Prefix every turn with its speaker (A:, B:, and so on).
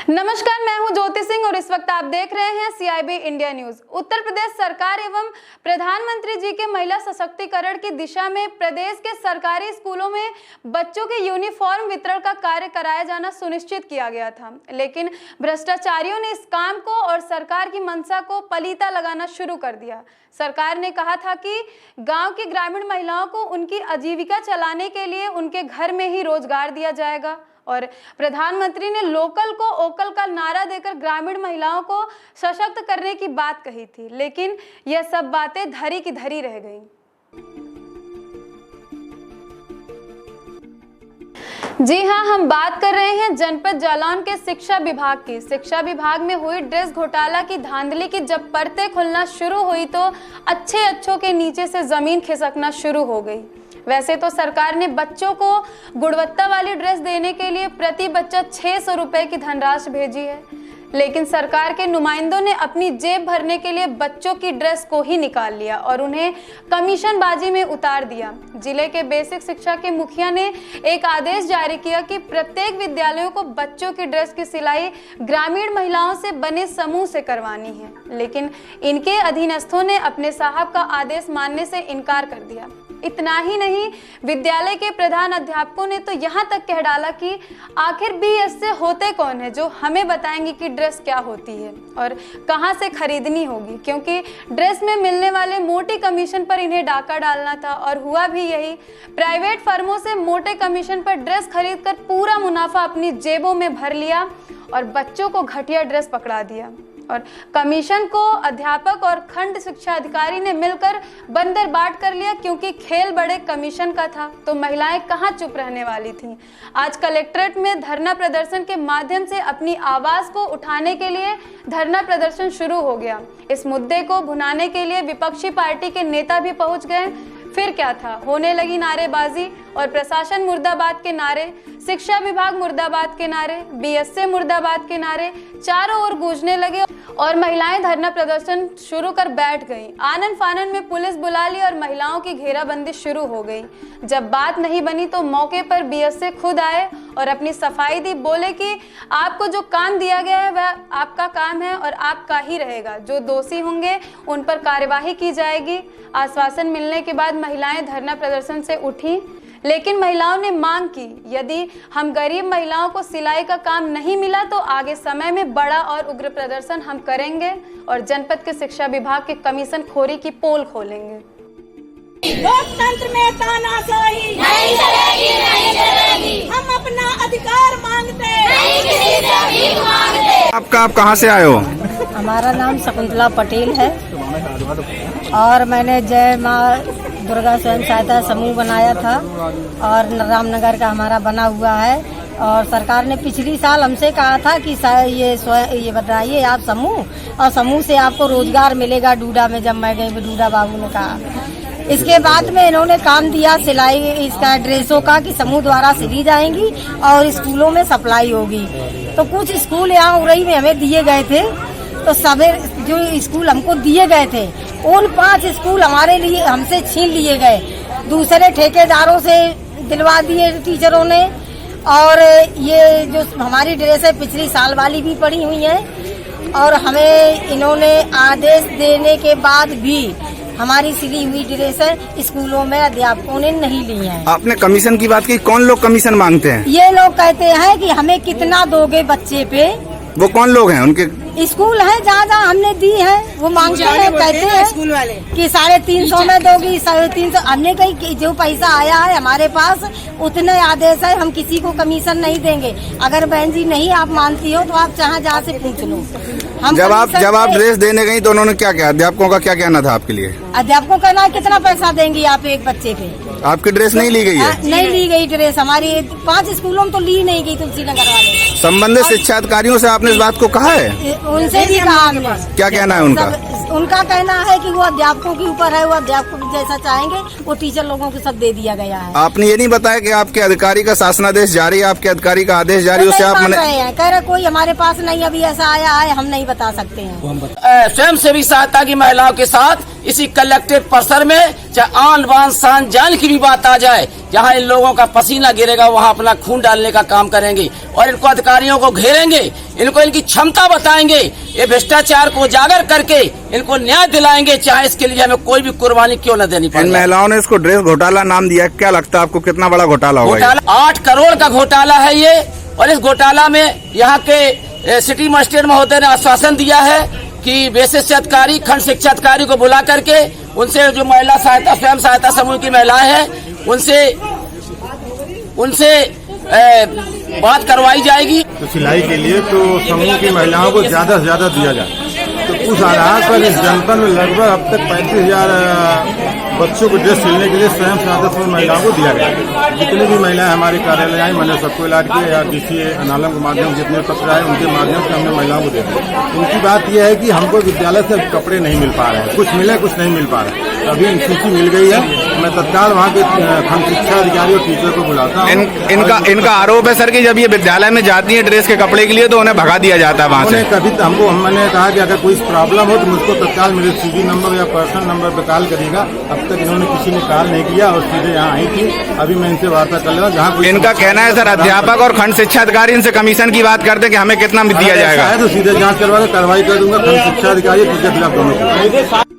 A: नमस्कार, मैं हूं ज्योति सिंह और इस वक्त आप देख रहे हैं CIB India news. Uttar Pradesh सरकार एवं प्रधानमंत्री जी के महिला सशक्तिकरण की दिशा में प्रदेश के सरकारी स्कूलों में बच्चों के यूनिफॉर्म वितरण का कार्य कराया जाना सुनिश्चित किया गया था, लेकिन भ्रष्टाचारियों ने इस काम को और सरकार की मंशा को पलीता लगाना शुरू कर दिया। सरकार ने कहा था कि गांव की ग्रामीण महिलाओं को उनकी आजीविका चलाने के लिए उनके घर में ही रोजगार दिया जाएगा और प्रधानमंत्री ने लोकल को ओकल का नारा देकर ग्रामीण महिलाओं को सशक्त करने की बात कही थी, लेकिन यह सब बातें धरी की धरी रह गईं। जी हां, हम बात कर रहे हैं जनपद जालौन के शिक्षा विभाग की। शिक्षा विभाग में हुई ड्रेस घोटाला की धांधली की जब परतें खुलना शुरू हुई तो अच्छों के नीचे से जमीन खिसकना शुरू हो गई। वैसे तो सरकार ने बच्चों को गुणवत्ता वाली ड्रेस देने के लिए प्रति बच्चा 600 रुपए की धनराशि भेजी है, लेकिन सरकार के नुमाइंदों ने अपनी जेब भरने के लिए बच्चों की ड्रेस को ही निकाल लिया और उन्हें कमीशनबाजी में उतार दिया। जिले के बेसिक शिक्षा के मुखिया ने एक आदेश जारी किया कि प्रत्येक विद्यालयों को बच्चों की ड्रेस की सिलाई ग्रामीण महिलाओं से बने समूह से करवानी है, लेकिन इनके अधीनस्थों ने अपने साहब का आदेश मानने से इनकार कर दिया। इतना ही नहीं, विद्यालय के प्रधान अध्यापकों ने तो यहाँ तक कह डाला कि आखिर BS से होते कौन है जो हमें बताएंगे कि ड्रेस क्या होती है और कहाँ से खरीदनी होगी, क्योंकि ड्रेस में मिलने वाले मोटे कमीशन पर इन्हें डाका डालना था और हुआ भी यही। प्राइवेट फर्मों से मोटे कमीशन पर ड्रेस खरीदकर पूरा मुनाफा अपनी जेबों में भर लिया और बच्चों को घटिया ड्रेस पकड़ा दिया और कमीशन को अध्यापक और खंड शिक्षा अधिकारी ने मिलकर बंदर बाट कर लिया, क्योंकि खेल बड़े कमीशन का था तो महिलाएं कहां चुप रहने वाली थीं। आज कलेक्ट्रेट में धरना प्रदर्शन के माध्यम से अपनी आवाज को उठाने के लिए धरना प्रदर्शन शुरू हो गया। इस मुद्दे को भुनाने के लिए विपक्षी पार्टी के नेता भी पहुंच गए। फिर क्या था, होने लगी नारेबाजी और प्रशासन मुर्दाबाद के नारे, शिक्षा विभाग मुर्दाबाद के नारे, BSC मुर्दाबाद के नारे चारों ओर गूंजने लगे और महिलाएं धरना प्रदर्शन शुरू कर बैठ गईं। आनन फानन में पुलिस बुला ली और महिलाओं की घेराबंदी शुरू हो गई। जब बात नहीं बनी तो मौके पर BSC खुद आए और अपनी सफाई दी। बोले कि आपको जो काम दिया गया है वह आपका काम है और आपका ही रहेगा। जो दोषी होंगे उन पर कार्यवाही की जाएगी। आश्वासन मिलने के बाद महिलाएं धरना प्रदर्शन से उठी, लेकिन महिलाओं ने मांग की, यदि हम गरीब महिलाओं को सिलाई का काम नहीं मिला तो आगे समय में बड़ा और उग्र प्रदर्शन हम करेंगे और जनपद के शिक्षा विभाग के कमीशन खोरी की पोल खोलेंगे।
B: लोकतंत्र में तानाशाही नहीं चलेगी, नहीं चलेगी। हम अपना अधिकार मांगते, नहीं किसी से भीख मांगते।
C: आप कहाँ से आए हो?
D: हमारा नाम शकुंतला पटेल है और मैंने जय माँ दुर्गा स्वयं सहायता समूह बनाया था और रामनगर का हमारा बना हुआ है। और सरकार ने पिछली साल हमसे कहा था कि ये बताइए आप समूह, और समूह से आपको रोजगार मिलेगा। डूडा में जब मैं गई, डूडा बाबू ने कहा। इसके बाद में इन्होंने काम दिया सिलाई इसका ड्रेसों का कि समूह द्वारा सिली जाएंगी और स्कूलों में सप्लाई होगी। तो कुछ स्कूल यहाँ उरई में हमें दिए गए थे, तो सभी जो स्कूल हमको दिए गए थे उन 5 स्कूल हमारे लिए हमसे छीन लिए गए, दूसरे ठेकेदारों से दिलवा दिए टीचरों ने। और ये जो हमारी ड्रेस है पिछली साल वाली भी पड़ी हुई है और हमें इन्होंने आदेश देने के बाद भी हमारी सिली हुई ड्रेस है स्कूलों में अध्यापकों ने नहीं ली है।
C: आपने कमीशन की बात की, कौन लोग कमीशन मांगते हैं?
D: ये लोग कहते हैं कि हमें कितना दोगे बच्चे पे।
C: वो कौन लोग हैं? उनके
D: स्कूल है जहाँ हमने दी है वो मांगते हैं, कहते हैं स्कूल वाले कि 350 में दोगी, 350। हमने कही जो पैसा आया है हमारे पास उतने आदेश है, हम किसी को कमीशन नहीं देंगे। अगर बहन जी नहीं आप मानती हो तो आप जहाँ से पूछ लो। हम
C: जब आप ड्रेस देने गई तो उन्होंने क्या किया? अध्यापकों का क्या कहना था आपके लिए?
D: अध्यापकों का कहना कितना पैसा देंगी आप एक बच्चे पे?
C: आपकी ड्रेस नहीं ली गई है?
D: नहीं ली गई ड्रेस हमारी 5 स्कूलों में तो ली नहीं गई तुलसी नगर वाले।
C: संबंधित शिक्षा अधिकारियों से आपने इस बात को कहा है?
D: उनसे भी कहा हमने।
C: क्या कहना है उनका?
D: उनका कहना है कि वो अध्यापकों के ऊपर है, वो अध्यापक जैसा चाहेंगे वो टीचर लोगों को सब दे दिया गया है।
C: आपने ये नहीं बताया कि आपके अधिकारी का शासनादेश जारी है, आपके अधिकारी का आदेश जारी, उससे आप
D: कह रहे कोई हमारे पास नहीं अभी ऐसा आया है, हम नहीं बता सकते हैं।
E: स्वयं सेवी सहायता की महिलाओं के साथ इसी कलेक्ट्रेट परिसर में चाहे आन बान शान जान की भी बात आ जाए, जहाँ इन लोगों का पसीना गिरेगा वहाँ अपना खून डालने का काम करेंगे और इनको अधिकारियों को घेरेंगे, इनको इनकी क्षमता बताएंगे, ये भ्रष्टाचार को उजागर करके इनको न्याय दिलाएंगे, चाहे इसके लिए हमें कोई भी कुर्बानी क्यों न देनी पड़े।
C: इन महिलाओं ने इसको ड्रेस घोटाला नाम दिया, क्या लगता है आपको कितना बड़ा घोटाला होगा?
E: घोटाला 8 करोड़ का घोटाला है ये, और इस घोटाला में यहाँ के सिटी मजिस्ट्रेट महोदय ने आश्वासन दिया है कि बेसिस अधिकारी, खंड शिक्षा अधिकारी को बुला करके उनसे जो महिला सहायता स्वयं सहायता समूह की महिलाएं हैं उनसे बात करवाई जाएगी।
F: तो सिलाई के लिए तो समूह की महिलाओं को ज्यादा से ज्यादा दिया जाए। तो उस आधार पर इस जनपद में लगभग अब तक 35,000 बच्चों को ड्रेस सिलने के लिए स्वयं सहायता समूह महिलाओं को दिया गया। जितनी भी महिलाएं हमारे कार्यालय आई, मैंने सबको इलाज किया या किसी अनालम के माध्यम से जितने पत्र आए उनके माध्यम से हमने महिलाओं को दे दिया। उनकी बात यह है कि हमको विद्यालय से कपड़े नहीं मिल पा रहे हैं, कुछ मिले कुछ नहीं मिल पा रहे। अभी सूची मिल गई है, मैं तत्काल वहाँ के खंड शिक्षा अधिकारी और टीचर को बुलाता हूँ।
C: इनका आरोप है सर कि जब ये विद्यालय में जाती है ड्रेस के कपड़े के लिए तो उन्हें भगा दिया जाता है वहाँ से।
F: कभी हमको मैंने कहा कि अगर कोई प्रॉब्लम हो तो मुझको तत्काल मेरे सीधी नंबर या पर्सनल नंबर पर कॉल करिएगा। अब तक इन्होंने किसी ने कॉल नहीं किया और सीधे यहाँ आई थी। अभी मैं इनसे वार्ता कर लूँगा। जहाँ
C: इनका कहना है सर अध्यापक और खंड शिक्षा अधिकारी इनसे कमीशन की बात करते हैं कि हमें कितना दिया जाएगा,
F: तो सीधे जाँच करवा के कार्रवाई कर दूंगा खंड शिक्षा अधिकारी टीचर खिलाफ दोनों को।